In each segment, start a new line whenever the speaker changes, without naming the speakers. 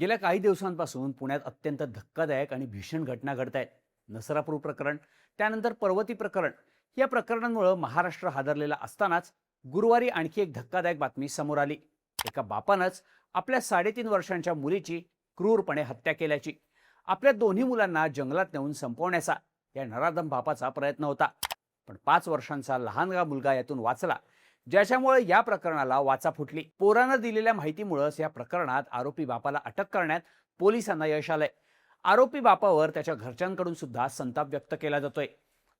गेल्या काही दिवसांपासून पुण्यात अत्यंत धक्कादायक आणि भीषण घटना घडत आहेत. नसरापूर प्रकरण, त्यानंतर पर्वती प्रकरण, या प्रकरणांमुळे महाराष्ट्र हादरलेला असतानाच गुरुवारी आणखी एक धक्कादायक बातमी समोर आली. एका बापानंच आपल्या 3.5 वर्षांच्या मुलीची क्रूरपणे हत्या केल्याची. आपल्या दोन्ही मुलांना जंगलात नेऊन संपवण्याचा या नराधम बापाचा प्रयत्न होता. पण 5 वर्षांचा लहानगा मुलगा यातून वाचला, ज्याच्यामुळे या प्रकरणाला वाचा फुटली. पोरानं दिलेल्या माहितीमुळेच या प्रकरणात आरोपी बापाला अटक करण्यात पोलिसांना यश आलंय. आरोपी बापावर त्याच्या घरच्यांकडून सुद्धा संताप व्यक्त केला जातोय.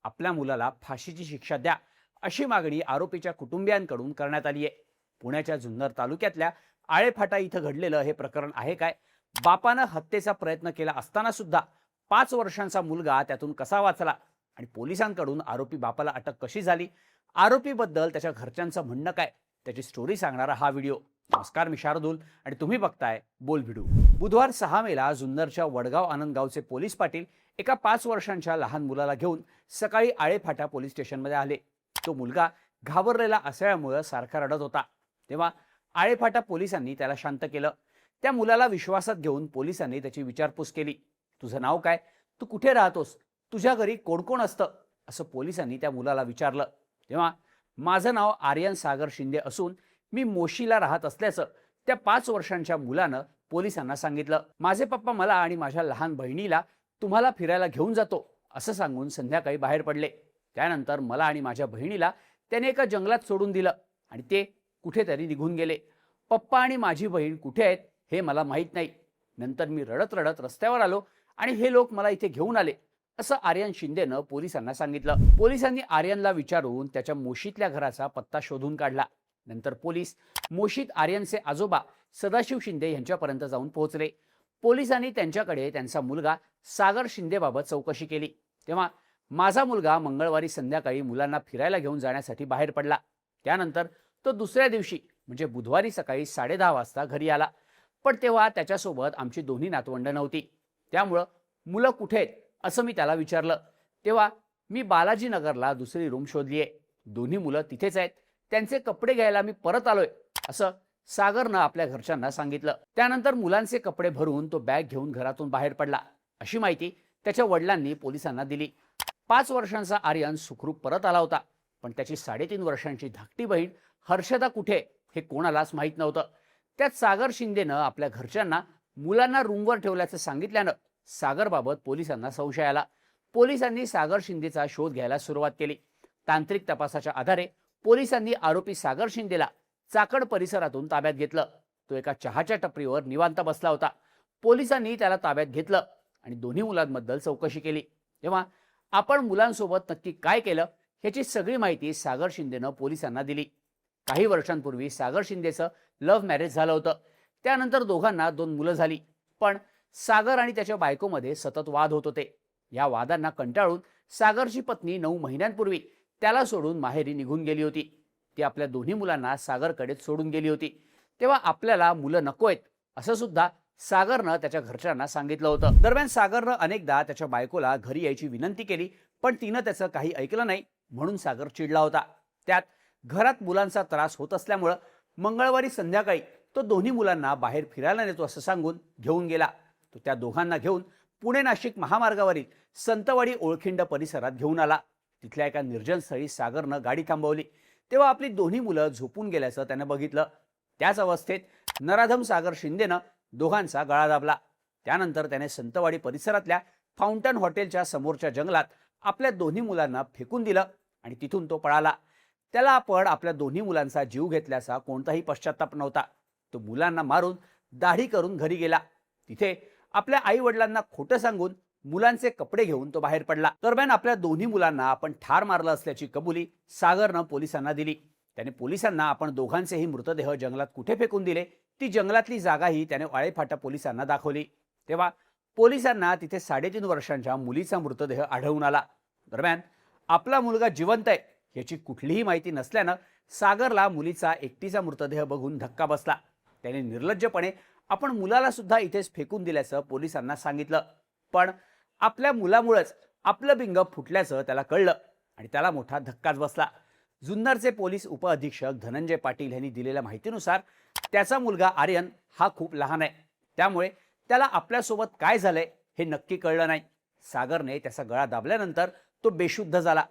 आपल्या मुलाला फाशीची शिक्षा द्या, अशी मागणी आरोपीच्या कुटुंबियांकडून करण्यात आली आहे. पुण्याच्या जुन्नर तालुक्यातल्या आळेफाटा इथं घडलेलं हे प्रकरण आहे काय? बापानं हत्येचा प्रयत्न केला असताना सुद्धा 5 वर्षांचा मुलगा त्यातून कसा वाचला आणि पोलिसांकडून आरोपी बापाला अटक कशी झाली? आरोपीबद्दल त्याच्या घरच्यांचं म्हणणं काय, त्याची स्टोरी सांगणारा हा व्हिडिओ. नमस्कार, मी शार्दूल आणि तुम्ही बघताय बोल व्हिडिओ. बुधवार 6 मेला जुन्नरच्या वडगाव आनंदगावचे पोलीस पाटील एका 5 वर्षांच्या लहान मुलाला घेऊन सकाळी आळेफाटा पोलीस स्टेशनमध्ये आले. तो मुलगा घाबरलेला असल्यामुळे सारखा रडत होता. तेव्हा आळेफाटा पोलिसांनी त्याला शांत केलं. त्या मुलाला विश्वासात घेऊन पोलिसांनी त्याची विचारपूस केली. तुझं नाव काय? तू कुठे राहतोस? तुझ्या घरी कोण कोण असतं? असं पोलिसांनी त्या मुलाला विचारलं. तेव्हा माझं नाव आर्यन सागर शिंदे असून मी मोशीला राहत असल्याचं त्या 5 वर्षांच्या मुलानं पोलिसांना सांगितलं. माझे पप्पा मला आणि माझ्या लहान बहिणीला तुम्हाला फिरायला घेऊन जातो असं सांगून संध्याकाळी बाहेर पडले. त्यानंतर मला आणि माझ्या बहिणीला त्याने एका जंगलात सोडून दिलं आणि ते कुठेतरी निघून गेले. पप्पा आणि माझी बहीण कुठे आहेत हे मला माहीत नाही. नंतर मी रडत रडत रस्त्यावर आलो आणि हे लोक मला इथे घेऊन आले, असं आर्यन शिंदेनं पोलिसांना सांगितलं. पोलिसांनी आर्यनला विचारून त्याच्या मोशीतल्या घराचा पत्ता शोधून काढला. नंतर पोलीस मोशीत आर्यनचे आजोबा सदाशिव शिंदे यांच्यापर्यंत जाऊन पोहोचले. पोलिसांनी त्यांच्याकडे त्यांचा मुलगा सागर शिंदेबाबत चौकशी केली. तेव्हा माझा मुलगा मंगळवारी संध्याकाळी मुलांना फिरायला घेऊन जाण्यासाठी बाहेर पडला. त्यानंतर तो दुसऱ्या दिवशी म्हणजे बुधवारी सकाळी 10:30 वाजता घरी आला. पण तेव्हा त्याच्यासोबत आमची दोन्ही नातवंड नव्हती. त्यामुळं मुलं कुठे आहेत असं मी त्याला विचारलं. तेव्हा मी बालाजीनगरला दुसरी रूम शोधली आहे, दोन्ही मुलं तिथेच आहेत, त्यांचे कपडे घ्यायला मी परत आलोय, असं सागरनं आपल्या घरच्यांना सांगितलं. त्यानंतर मुलांचे कपडे भरून तो बॅग घेऊन घरातून बाहेर पडला, अशी माहिती त्याच्या वडिलांनी पोलिसांना दिली. 5 वर्षांचा आर्यन सुखरूप परत आला होता, पण त्याची 3.5 वर्षांची धाकटी बहीण हर्षदा कुठे हे कोणालाच माहीत नव्हतं. त्यात सागर शिंदेनं आपल्या घरच्यांना मुलांना रूमवर ठेवल्याचं सांगितल्यानं सागरबाबत पोलिसांना संशय आला. पोलिसांनी सागर शिंदेचा शोध घ्यायला सुरुवात केली. तांत्रिक तपासाच्या आधारे पोलिसांनी आरोपी सागर शिंदेला चाकड परिसरातून ताब्यात घेतलं. तो एका चहाच्या टपरीवर निवांत बसला होता. पोलिसांनी त्याला ताब्यात घेतलं आणि दोन्ही मुलांबद्दल चौकशी केली. तेव्हा आपण मुलांसोबत नक्की काय केलं ह्याची सगळी माहिती सागर शिंदेनं पोलिसांना दिली. काही वर्षांपूर्वी सागर शिंदेचं लव्ह मॅरेज झालं होतं. त्यानंतर दोघांना 2 मुलं झाली. पण सागर आणि त्याच्या बायकोमध्ये सतत वाद होत होते. या वादांना कंटाळून सागरची पत्नी 9 महिन्यांपूर्वी त्याला सोडून माहेरी निघून गेली होती. ती आपल्या दोन्ही मुलांना सागरकडेच सोडून गेली होती. तेव्हा आपल्याला मुलं नकोयत असं सुद्धा सागरनं त्याच्या घरच्यांना सांगितलं होतं. दरम्यान सागरनं अनेकदा त्याच्या बायकोला घरी यायची विनंती केली, पण तिनं त्याचं काही ऐकलं नाही, म्हणून सागर चिडला होता. त्यात घरात मुलांचा त्रास होत असल्यामुळं मंगळवारी संध्याकाळी तो दोन्ही मुलांना बाहेर फिरायला नेतो असं सांगून घेऊन गेला. तो त्या दोघांना घेऊन पुणे नाशिक महामार्गावरील संतवाडी ओळखिंड परिसरात घेऊन आला. तिथल्या एका निर्जन स्थळी सागरनं गाडी थांबवली. तेव्हा आपली दोन्ही मुलं झोपून गेल्याचं त्यानं बघितलं. त्याच अवस्थेत नराधम सागर शिंदेनं दोघांचा गळा दाबला. त्यानंतर त्याने संतवाडी परिसरातल्या फाउंटन हॉटेलच्या समोरच्या जंगलात आपल्या दोन्ही मुलांना फेकून दिलं आणि तिथून तो पळाला. त्याला आपण आपल्या दोन्ही मुलांचा जीव घेतल्याचा कोणताही पश्चाताप नव्हता. तो मुलांना मारून दाढी करून घरी गेला. तिथे आपल्या आई वडिलांना खोटं सांगून मुलांचे कपडे घेऊन तो बाहेर पडला. दरम्यान आपल्या दोन्ही मुलांना आपण ठार मारलं असल्याची कबुली सागरनं पोलिसांना दिली. त्याने पोलिसांना आपण दोघांचेही मृतदेह जंगलात कुठे फेकून दिले ती जंगलातली जागाही त्याने आळेफाटा पोलिसांना दाखवली. तेव्हा पोलिसांना तिथे 3.5 वर्षांच्या मुलीचा मृतदेह आढळून आला. दरम्यान आपला मुलगा जिवंत आहे याची कुठलीही माहिती नसल्यानं सागरला मुलीचा एकटीचा मृतदेह बघून धक्का बसला. त्याने निर्लज्जपणे आपण मुलाला सुद्धा इथेच फेकून दिल्याचं पोलिसांना सांगितलं. पण आपल्या मुलामुळेच आपलं बिंग फुटल्याचं त्याला कळलं आणि त्याला मोठा धक्काच बसला. जुन्नरचे पोलीस उपअधीक्षक धनंजय पाटील यांनी दिलेल्या माहितीनुसार त्याचा मुलगा आर्यन हा खूप लहान आहे, त्यामुळे त्याला आपल्यासोबत काय झालंय हे नक्की कळलं नाही. सागरने त्याचा गळा दाबल्यानंतर तो बेशुद्ध झाला.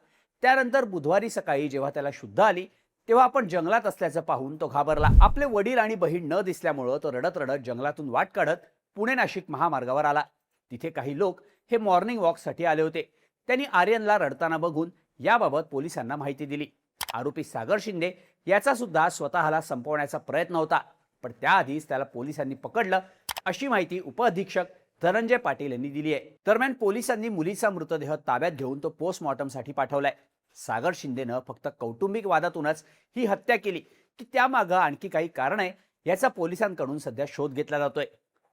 त्यानंतर बुधवारी सकाळी जेव्हा त्याला शुद्ध आली तेव्हा आपण जंगलात असल्याचं पाहून तो घाबरला. आपले वडील आणि बहीण न दिसल्यामुळं तो रडत रडत जंगलातून वाट काढत पुणे नाशिक महामार्गावर आला. तिथे काही लोक हे मॉर्निंग वॉकसाठी आले होते. त्यांनी आर्यनला रडताना बघून याबाबत पोलिसांना माहिती दिली. आरोपी सागर शिंदे याचा सुद्धा स्वतःला संपवण्याचा प्रयत्न होता, पण त्याआधीच त्याला पोलिसांनी पकडलं अशी माहिती उपअधीक्षक धनंजय पाटील यांनी दिली आहे. दरम्यान पोलिसांनी मुलीचा मृतदेह ताब्यात घेऊन तो पोस्टमॉर्टमसाठी पाठवलाय. सागर शिंदेनं फक्त कौटुंबिक वादातूनच ही हत्या केली की त्यामागं आणखी काही कारण आहे याचा पोलिसांकडून सध्या शोध घेतला जातोय.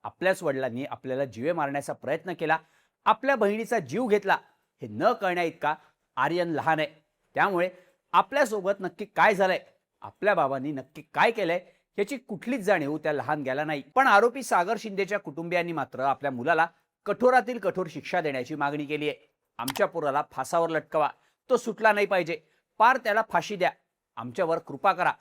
आपल्याच वडिलांनी आपल्याला जीवे मारण्याचा प्रयत्न केला, आपल्या बहिणीचा जीव घेतला हे न कळण्या इतका आर्यन लहान आहे. त्यामुळे आपल्यासोबत नक्की काय झालंय, आपल्या बाबांनी नक्की काय केलंय याची कुठलीच जाणीव त्या लहान गेला नाही. पण आरोपी सागर शिंदेच्या कुटुंबियांनी मात्र आपल्या मुलाला कठोरातील कठोर शिक्षा देण्याची मागणी केली आहे. आमच्या पोराला फासावर लटकवा, तो सुटला नाही पाहिजे, पार त्याला फाशी द्या, आमच्यावर कृपा करा.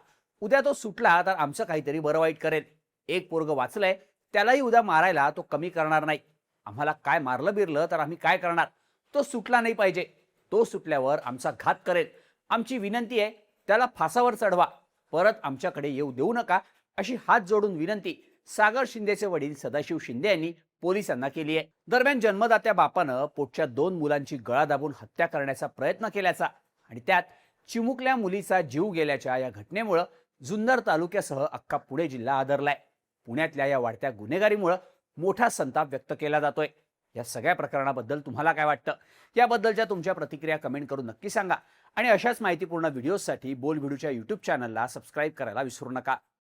उद्या तो सुटला तर आमचं काहीतरी बरं वाईट करेल. एक पोरग वाचलंय, त्यालाही उद्या मारायला तो कमी करणार नाही. आम्हाला काय मारलं बिरलं तर आम्ही काय करणार, तो सुटला नाही पाहिजे. तो सुटल्यावर आमचा घात करेल. आमची विनंती आहे, त्याला फासावर चढवा, परत आमच्याकडे येऊ देऊ नका अशी हात जोडून विनंती सागर शिंदेचे वडील सदाशिव शिंदे यांनी पोलिसांना केली आहे. दरम्यान जन्मदात्या बापानं पोटच्या 2 मुलांची गळा दाबून हत्या करण्याचा प्रयत्न केल्याचा आणि त्यात चिमुकल्या मुलीचा जीव गेल्याच्या या घटनेमुळे जुन्नर तालुक्यासह अख्खा पुणे जिल्हा आदरलाय. पुण्यातल्या या वाढत्या गुन्हेगारीमुळे मोठा संताप व्यक्त केला जातोय. या सगळ्या प्रकरणाबद्दल तुम्हाला काय वाटतं, याबद्दलच्या तुमच्या प्रतिक्रिया कमेंट करून नक्की सांगा आणि अशाच माहितीपूर्ण व्हिडिओसाठी बोल व्हिडिओच्या यूट्यूब चॅनलला सबस्क्राईब करायला विसरू नका.